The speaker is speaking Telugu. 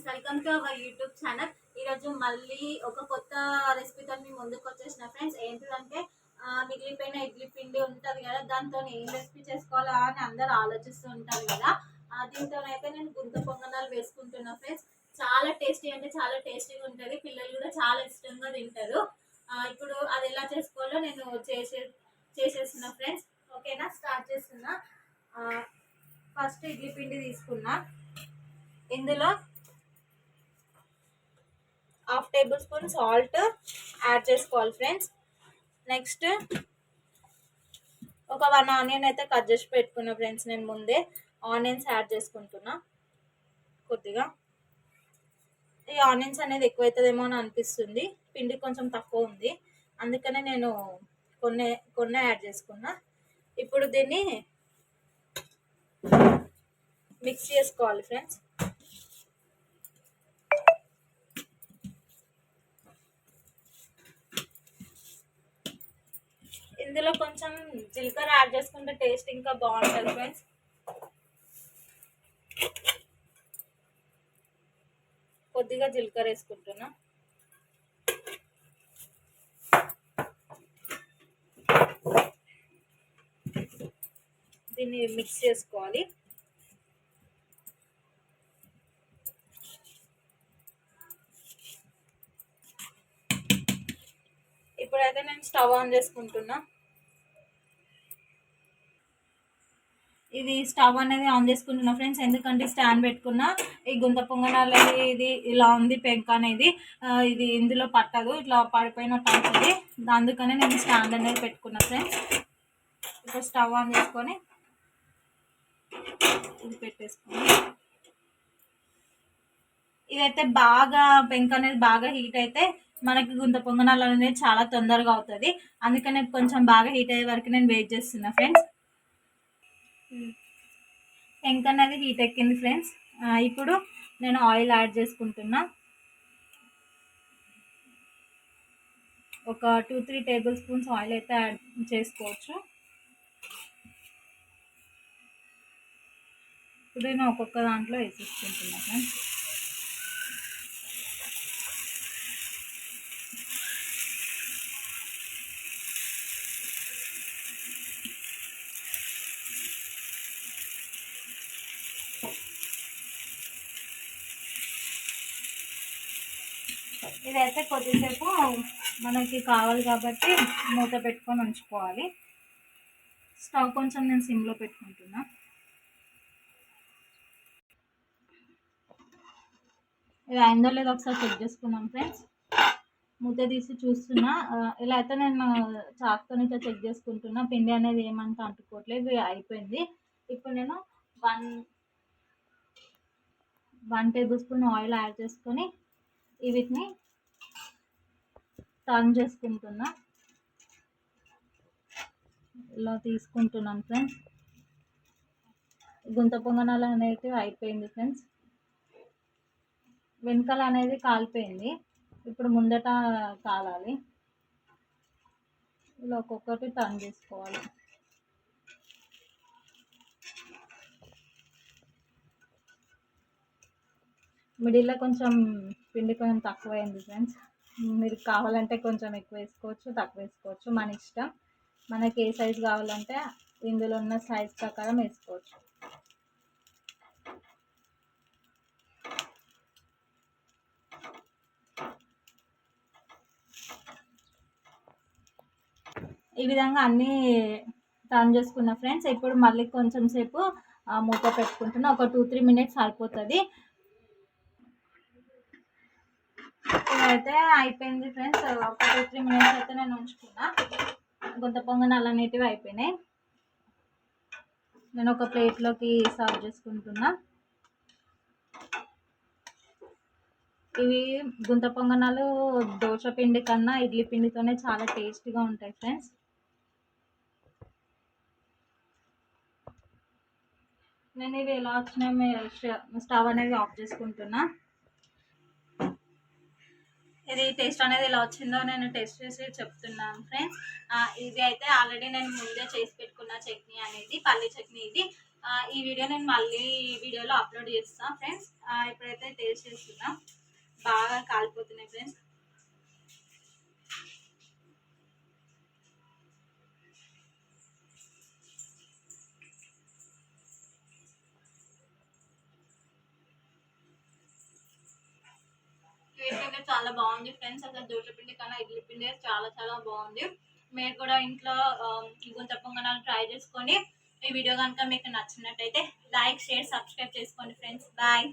Friends, welcome to our YouTube channel. ఈరోజు మళ్ళీ ఒక కొత్త రెసిపీతో మీ ముందుకు వచ్చేసిన ఫ్రెండ్స్. ఏంటిదంటే మిగిలిపోయిన ఇడ్లీ పిండి ఉంటుంది కదా, దాంతో ఏం రెసిపీ చేసుకోవాలా అని అందరు ఆలోచిస్తూ ఉంటారు కదా. దీంతోనైతే నేను గుంత పొంగనాలు వేసుకుంటున్నా ఫ్రెండ్స్. చాలా టేస్టీ అంటే చాలా టేస్టీగా ఉంటుంది. పిల్లలు కూడా చాలా ఇష్టంగా తింటారు. ఇప్పుడు అది ఎలా చేసుకోవాలో నేను చేసేస్తున్నా ఫ్రెండ్స్. ఓకేనా, స్టార్ట్ చేస్తున్నా. ఫస్ట్ ఇడ్లీ పిండి తీసుకున్నా. ఇందులో 1/2 టేబుల్ స్పూన్ సాల్ట్ యాడ్ చేసుకోవాలి ఫ్రెండ్స్. నెక్స్ట్ ఒక 1 ఆనియన్ అయితే కట్ చేసి పెట్టుకున్నా ఫ్రెండ్స్. నేను ముందే ఆనియన్స్ యాడ్ చేసుకుంటున్నా కొద్దిగా. ఈ ఆనియన్స్ అనేది ఎక్కువ అవుతుందేమో అని అనిపిస్తుంది, పిండి కొంచెం తక్కువ ఉంది, అందుకనే నేను కొన్ని యాడ్ చేసుకున్నా. ఇప్పుడు దీన్ని మిక్స్ చేసుకోవాలి ఫ్రెండ్స్. ఇందులో కొంచెం జీలకర్ర యాడ్ చేసుకుంటే టేస్ట్ ఇంకా బాగుంటుంది ఫ్రెండ్స్. కొద్దిగా జీలకర్ర వేసుకుంటున్నా. దీన్ని మిక్స్ చేసుకోవాలి. ఇప్పుడైతే నేను స్టవ్ ఆన్ చేసుకుంటున్నా. ఇది స్టవ్ అనేది ఆన్ చేసుకుంటున్నా ఫ్రెండ్స్, ఎందుకంటే స్టాండ్ పెట్టుకున్నా ఈ గుంత పొంగనాలు ఇది ఇలా ఉంది పెంక అనేది, ఇది ఇందులో పట్టదు, ఇట్లా పడిపోయినట్టు అవుతుంది. అందుకనే నేను స్టాండ్ అనేది పెట్టుకున్నా ఫ్రెండ్స్. ఇప్పుడు స్టవ్ ఆన్ చేసుకొని ఇది పెట్టేసుకుని, ఇదైతే బాగా పెంక అనేది బాగా హీట్ అయితే మనకి గుంత పొంగనాలు అనేది చాలా తొందరగా అవుతుంది. అందుకనే కొంచెం బాగా హీట్ అయ్యే వరకు నేను వెయిట్ చేస్తున్నా ఫ్రెండ్స్. పెంక అనేది హీట్ ఎక్కింది ఫ్రెండ్స్. ఇప్పుడు నేను ఆయిల్ యాడ్ చేసుకుంటున్నా. ఒక 2-3 టేబుల్ స్పూన్స్ ఆయిల్ అయితే యాడ్ చేసుకోవచ్చు. ఇప్పుడు నేను ఒక్కొక్క దాంట్లో వేసేసుకుంటున్నా ఫ్రెండ్స్. ఇదైతే కొద్దిసేపు మనకి కావాలి కాబట్టి మూత పెట్టుకొని ఉంచుకోవాలి. స్టవ్ కొంచెం నేను సిమ్లో పెట్టుకుంటున్నా. ఇది అయిందో లేదో ఒకసారి చెక్ చేసుకున్నాం ఫ్రెండ్స్. మూత తీసి చూస్తున్నా. ఇలా అయితే నేను చాకుతో ఇట్లా చెక్ చేసుకుంటున్నా. పిండి అనేది ఏమంతా అంటుకోవట్లేదు, అయిపోయింది. ఇప్పుడు నేను 1 టేబుల్ స్పూన్ ఆయిల్ యాడ్ చేసుకొని వీటిని టర్న్ చేసుకుంటున్నా. ఇలా తీసుకుంటున్నాను ఫ్రెండ్స్. గుంత పొంగనాలు అనేవి అయిపోయింది ఫ్రెండ్స్. వెనకాల అనేది కాలిపోయింది, ఇప్పుడు ముందట కాలాలి. ఇలా ఒక్కొక్కటి టర్న్ చేసుకోవాలి. మిడిల్లో కొంచెం పిండి కొంచెం తక్కువైంది ఫ్రెండ్స్. మీరు కావాలంటే కొంచెం ఎక్కువ వేసుకోవచ్చు, తక్కువ వేసుకోవచ్చు, మన ఇష్టం. మనకి ఏ సైజు కావాలంటే ఇందులో ఉన్న సైజ్ ప్రకారం వేసుకోవచ్చు. ఈ విధంగా అన్నీ టర్న్ చేసుకున్న ఫ్రెండ్స్. ఇప్పుడు మళ్ళీ కొంచెం సేపు మూత పెట్టుకుంటున్నా. ఒక 2-3 మినిట్స్ సరిపోతుంది. ఇదైతే అయిపోయింది ఫ్రెండ్స్. ఒక 2-3 మినిట్స్ అయితే నేను ఉంచుకున్నా. గుంత పొంగనాలు అనేటివి అయిపోయినాయి. నేను ఒక ప్లేట్లోకి సర్వ్ చేసుకుంటున్నా. ఇవి గుంత పొంగనాలు దోశ పిండి కన్నా ఇడ్లీ పిండితోనే చాలా టేస్టీగా ఉంటాయి ఫ్రెండ్స్. నేను ఇవి ఎలా వచ్చినాయి స్టవ్ అనేది ఆఫ్ చేసుకుంటున్నా. ఇది టేస్ట్ అనేది ఎలా వచ్చిందో నేను టేస్ట్ చేసి చెప్తున్నాను ఫ్రెండ్స్. ఇది అయితే ఆల్రెడీ నేను ముందే చేసి పెట్టుకున్న చట్నీ అనేది, పల్లీ చట్నీ. ఇది ఈ వీడియో నేను మళ్ళీ ఈ వీడియోలో అప్లోడ్ చేస్తాను ఫ్రెండ్స్. ఇప్పుడైతే టేస్ట్ చేస్తున్నా. బాగా కాలిపోతున్నాయి ఫ్రెండ్స్. టేస్ట్ అయితే చాలా బాగుంది ఫ్రెండ్స్. అసలు దోశ పిండి కన్నా ఇడ్లీ పిండి చాలా చాలా బాగుంది. మీరు కూడా ఇంట్లో గుంత పొంగనాలు ట్రై చేసుకొని, ఈ వీడియో కనుక మీకు నచ్చినట్టయితే లైక్, షేర్, సబ్స్క్రైబ్ చేసుకోండి ఫ్రెండ్స్. బాయ్.